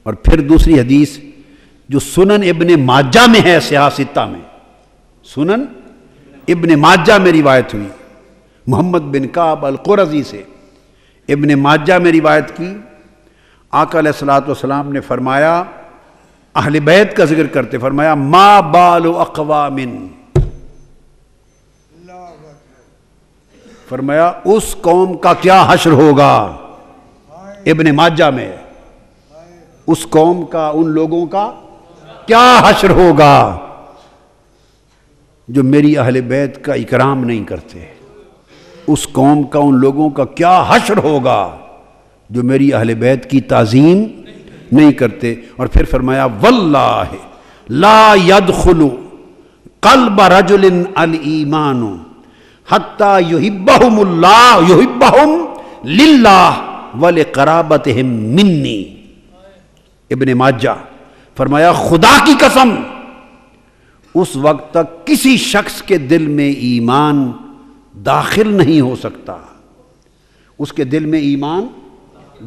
اور پھر دوسری حدیث جو سنن ابن ماجہ میں ہے، سیاستہ میں، سنن ابن ماجہ میں روایت ہوئی محمد بن کعب القرظی سے، ابن ماجہ میں روایت کی، آقا علیہ الصلوۃ والسلام نے فرمایا، اہل بیت کا ذکر کرتے فرمایا، ما بال اقوام، فرمایا اس قوم کا کیا حشر ہوگا، ابن ماجہ میں، اس قوم کا، ان لوگوں کا کیا حشر ہوگا جو میری اہل بیت کا اکرام نہیں کرتے، اس قوم کا، ان لوگوں کا کیا حشر ہوگا جو میری اہل بیت کی تعظیم نہیں کرتے۔ اور پھر فرمایا، واللہ لا يدخل قلب رجل الایمان حتی یحبہم اللہ، یحبہم للہ ولقرابتہم منی۔ ابن ماجہ فرمایا، خدا کی قسم اس وقت تک کسی شخص کے دل میں ایمان داخل نہیں ہو سکتا، اس کے دل میں ایمان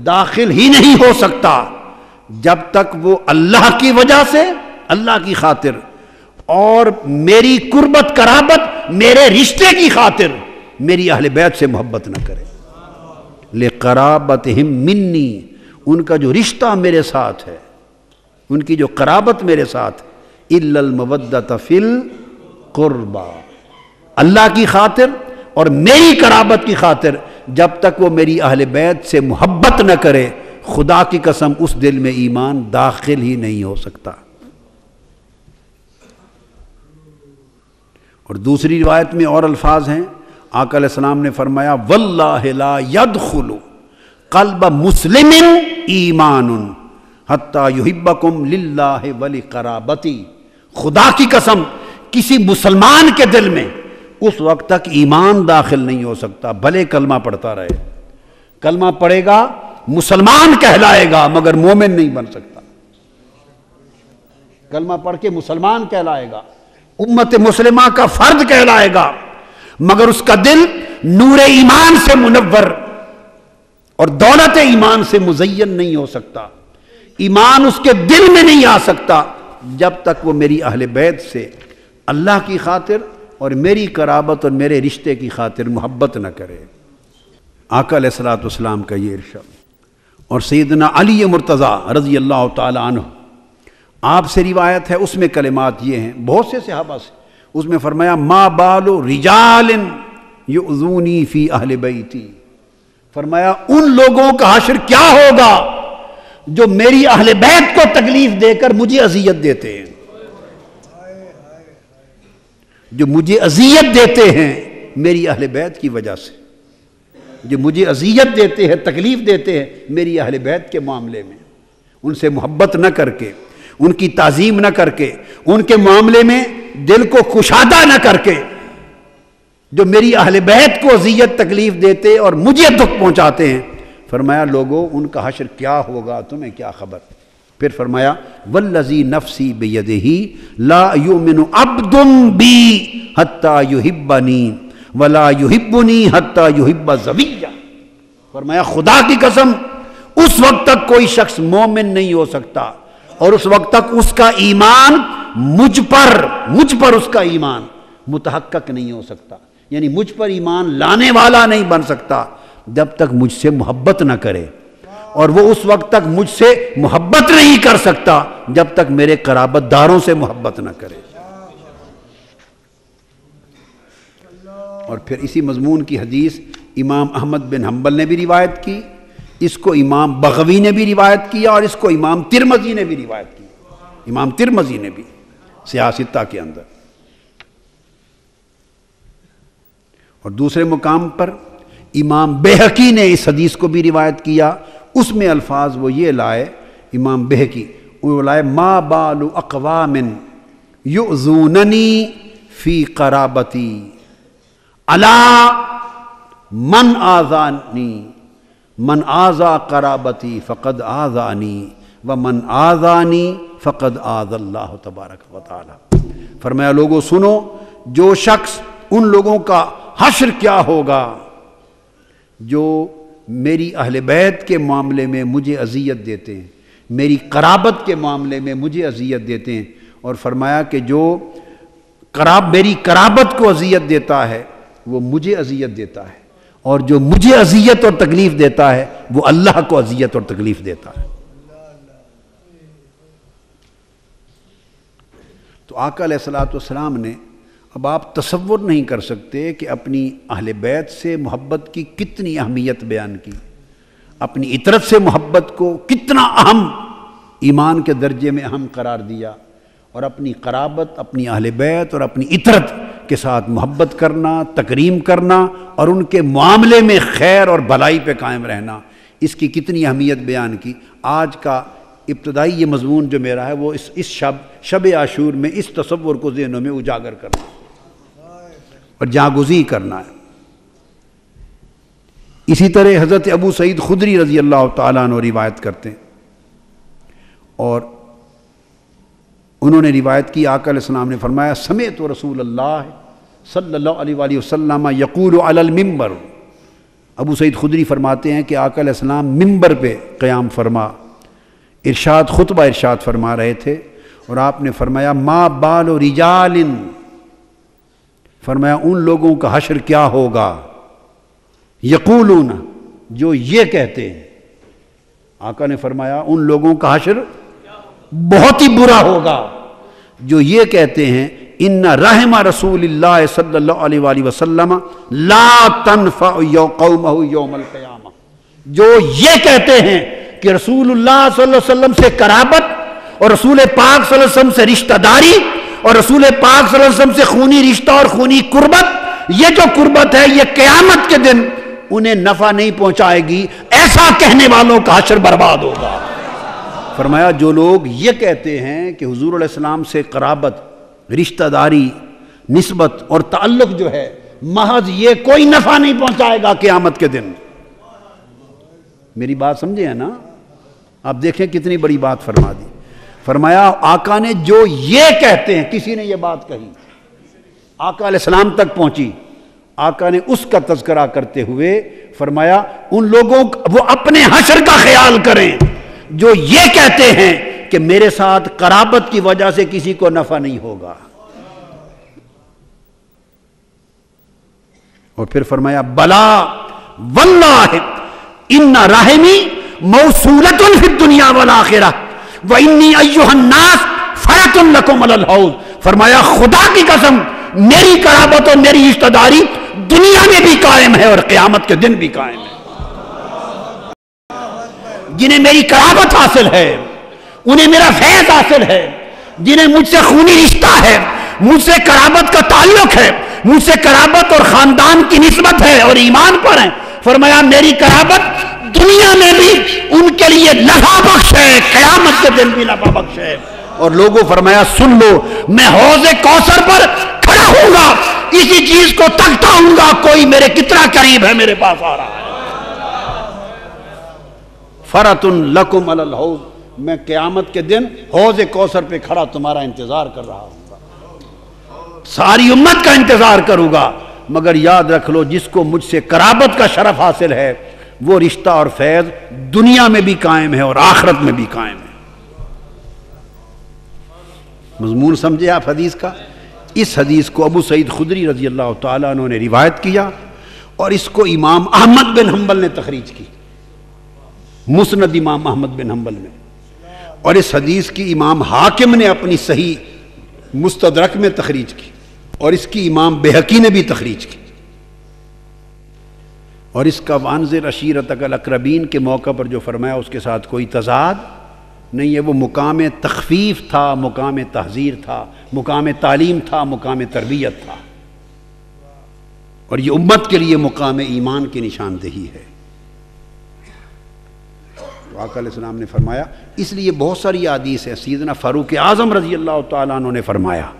داخل ہی نہیں ہو سکتا جب تک وہ اللہ کی وجہ سے، اللہ کی خاطر اور میری قربت قرابت، میرے رشتے کی خاطر میری اہل بیت سے محبت نہ کرے۔ لقرابتہم منی، ان کا جو رشتہ میرے ساتھ ہے، ان کی جو قرابت میرے ساتھ، الا المودۃ فی القربى، اللہ کی خاطر اور میری قرابت کی خاطر جب تک وہ میری اہل بیت سے محبت نہ کرے، خدا کی قسم اس دل میں ایمان داخل ہی نہیں ہو سکتا۔ اور دوسری روایت میں اور الفاظ ہیں، آقا علیہ السلام نے فرمایا، واللہ لا يدخل قلب مسلم ایمان حتی یحبکم للہ ولقرابتی، خدا کی قسم کسی مسلمان کے دل میں اس وقت تک ایمان داخل نہیں ہو سکتا، بھلے کلمہ پڑھتا رہے، کلمہ پڑھے گا، مسلمان کہلائے گا مگر مومن نہیں بن سکتا۔ کلمہ پڑھ کے مسلمان کہلائے گا، امت مسلمہ کا فرد کہلائے گا، مگر اس کا دل نور ایمان سے منور اور دولت ایمان سے مزین نہیں ہو سکتا، ایمان اس کے دل میں نہیں آ سکتا جب تک وہ میری اہل بیت سے اللہ کی خاطر اور میری قرابت اور میرے رشتے کی خاطر محبت نہ کرے۔ آقا علیہ الصلوۃ والسلام کا یہ ارشاد۔ اور سیدنا علی مرتضیٰ رضی اللہ تعالی عنہ، آپ سے روایت ہے، اس میں کلمات یہ ہیں، بہت سے صحابہ سے، اس میں فرمایا، ما بال رجال یؤذونی فی اہل بیتی، فرمایا ان لوگوں کا حشر کیا ہوگا جو میری اہل بیت کو تکلیف دے کر مجھے اذیت دیتے ہیں، جو مجھے اذیت دیتے ہیں میری اہل بیت کی وجہ سے، جو مجھے اذیت دیتے ہیں، تکلیف دیتے ہیں میری اہل بیت کے معاملے میں، ان سے محبت نہ کر کے، ان کی تعظیم نہ کر کے، ان کے معاملے میں دل کو کشادہ نہ کر کے، جو میری اہل بیت کو اذیت تکلیف دیتے اور مجھے دکھ پہنچاتے ہیں، فرمایا لوگوں ان کا حشر کیا ہوگا تمہیں کیا خبر۔ پھر فرمایا، والذی نفسی بیدہ لا یؤمن عبد بی حتی یحبنی ولا یحبنی حتی یحب ذویہ، فرمایا خدا کی قسم اس وقت تک کوئی شخص مومن نہیں ہو سکتا اور اس وقت تک اس کا ایمان مجھ پر اس کا ایمان متحقق نہیں ہو سکتا، یعنی مجھ پر ایمان لانے والا نہیں بن سکتا جب تک مجھ سے محبت نہ کرے، اور وہ اس وقت تک مجھ سے محبت نہیں کر سکتا جب تک میرے قرابت داروں سے محبت نہ کرے۔ اور پھر اسی مضمون کی حدیث امام احمد بن حنبل نے بھی روایت کی، اس کو امام بغوی نے بھی روایت کیا، اور اس کو امام ترمذی نے بھی روایت کی، امام ترمذی نے بھی سیاستہ کے اندر۔ اور دوسرے مقام پر امام بیہقی نے اس حدیث کو بھی روایت کیا، اس میں الفاظ وہ یہ لائے، امام بیہقی وہ لائے، ما بال اقوام یؤذوننی فی قرابتی الا من آذانی، من آذا قرابتی فقد آذانی ومن آذانی فقد آذى اللہ تبارک و تعالی۔ فرمایا لوگوں سنو، جو شخص، ان لوگوں کا حشر کیا ہوگا جو میری اہل بیت کے معاملے میں مجھے اذیت دیتے ہیں، میری قرابت کے معاملے میں مجھے اذیت دیتے ہیں، اور فرمایا کہ جو میری قرابت کو اذیت دیتا ہے وہ مجھے اذیت دیتا ہے، اور جو مجھے اذیت اور تکلیف دیتا ہے وہ اللہ کو اذیت اور تکلیف دیتا ہے۔ تو آقا علیہ الصلوۃ والسلام نے، اب آپ تصور نہیں کر سکتے کہ اپنی اہل بیت سے محبت کی کتنی اہمیت بیان کی، اپنی اطرت سے محبت کو کتنا اہم، ایمان کے درجے میں اہم قرار دیا، اور اپنی قرابت، اپنی اہل بیت اور اپنی اطرت کے ساتھ محبت کرنا، تکریم کرنا، اور ان کے معاملے میں خیر اور بھلائی پہ قائم رہنا، اس کی کتنی اہمیت بیان کی۔ آج کا ابتدائی یہ مضمون جو میرا ہے وہ اس شب عاشور میں اس تصور کو ذہنوں میں اجاگر کرنا اور جاگزی کرنا ہے۔ اسی طرح حضرت ابو سعید خدری رضی اللہ تعالیٰ عنہ روایت کرتے ہیں، اور انہوں نے روایت کی، آقا علیہ السلام نے فرمایا سمعت رسول اللہ صلی اللہ علیہ وآلہ وسلم یقول علی المنبر۔ ابو سعید خدری فرماتے ہیں کہ آقا علیہ السلام منبر پہ قیام فرما، خطبہ ارشاد فرما رہے تھے، اور آپ نے فرمایا ما بال رجال، فرمایا ان لوگوں کا حشر کیا ہوگا، یقولون، جو یہ کہتے ہیں، آقا نے فرمایا ان لوگوں کا حشر بہت ہی برا ہوگا جو یہ کہتے ہیں ان رحم رسول اللہ صلی اللہ علیہ وآلہ وسلم لا تنفع قومہ یوم القیامہ، جو یہ کہتے ہیں کہ رسول اللہ صلی اللہ علیہ وسلم سے قرابت اور رسول پاک صلی اللہ علیہ وسلم سے رشتہ داری اور رسول پاک صلی اللہ علیہ وسلم سے خونی رشتہ اور خونی قربت، یہ جو قربت ہے یہ قیامت کے دن انہیں نفع نہیں پہنچائے گی، ایسا کہنے والوں کا حشر برباد ہوگا۔ فرمایا جو لوگ یہ کہتے ہیں کہ حضور علیہ السلام سے قرابت، رشتہ داری، نسبت اور تعلق جو ہے محض یہ کوئی نفع نہیں پہنچائے گا قیامت کے دن۔ میری بات سمجھے ہیں نا؟ آپ دیکھیں کتنی بڑی بات فرما دی۔ فرمایا آقا نے جو یہ کہتے ہیں، کسی نے یہ بات کہی، آقا علیہ السلام تک پہنچی، آقا نے اس کا تذکرہ کرتے ہوئے فرمایا ان لوگوں وہ اپنے حشر کا خیال کریں جو یہ کہتے ہیں کہ میرے ساتھ قرابت کی وجہ سے کسی کو نفع نہیں ہوگا۔ اور پھر فرمایا بلا واللہ ان رحمی موصولۃ فی الدنیا والآخرہ وانی ایھا الناس فرۃ لکم علی الحوض۔ فرمایا خدا کی قسم میری قرابت اور میری رشتہ داری دنیا میں بھی قائم ہے اور قیامت کے دن بھی قائم ہے۔ جنہیں میری قرابت حاصل ہے، انہیں میرا فیض حاصل ہے، جنہیں مجھ سے خونی رشتہ ہے، مجھ سے قرابت کا تعلق ہے، مجھ سے قرابت اور خاندان کی نسبت ہے اور ایمان پر ہیں، فرمایا میری قرابت دنیا میں بھی ان کے لیے نفع بخش ہے، قیامت کے دن بھی نفع بخش ہے۔ اور لوگوں فرمایا سن لو، میں حوض کوثر پر کھڑا ہوں گا، اسی چیز کو تکتا ہوں گا، کوئی میرے کتنا قریب ہے میرے پاس آ رہا ہے۔ فرۃ لکم علی الحوض، میں قیامت کے دن حوض کوثر پہ کھڑا تمہارا انتظار کر رہا ہوں گا، ساری امت کا انتظار کروں گا، مگر یاد رکھ لو جس کو مجھ سے قرابت کا شرف حاصل ہے وہ رشتہ اور فیض دنیا میں بھی قائم ہے اور آخرت میں بھی قائم ہے۔ مضمون سمجھے آپ حدیث کا؟ اس حدیث کو ابو سعید خدری رضی اللہ تعالیٰ عنہ نے روایت کیا، اور اس کو امام احمد بن حنبل نے تخریج کی، مسند امام احمد بن حنبل میں، اور اس حدیث کی امام حاکم نے اپنی صحیح مستدرک میں تخریج کی، اور اس کی امام بہقی نے بھی تخریج کی، اور اس کا وانذر عشیرتک الاقربین کے موقع پر جو فرمایا اس کے ساتھ کوئی تضاد نہیں ہے، وہ مقام تخفیف تھا، مقام تحذیر تھا، مقام تعلیم تھا، مقام تربیت تھا، اور یہ امت کے لیے مقام ایمان کی نشاندہی ہے۔ تو آقا علیہ السلام نے فرمایا، اس لیے بہت ساری حدیث ہے، سیدنا فاروق اعظم رضی اللہ تعالیٰ عنہ نے فرمایا،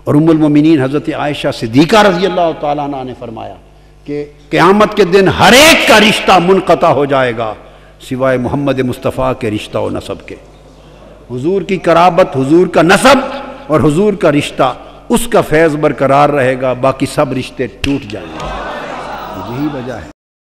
اور ام المومنین حضرت عائشہ صدیقہ رضی اللہ تعالیٰ عنہ نے فرمایا کہ قیامت کے دن ہر ایک کا رشتہ منقطع ہو جائے گا سوائے محمد مصطفیٰ کے رشتہ و نسب کے۔ حضور کی قرابت، حضور کا نسب اور حضور کا رشتہ، اس کا فیض برقرار رہے گا، باقی سب رشتے ٹوٹ جائیں گے۔ یہی وجہ ہے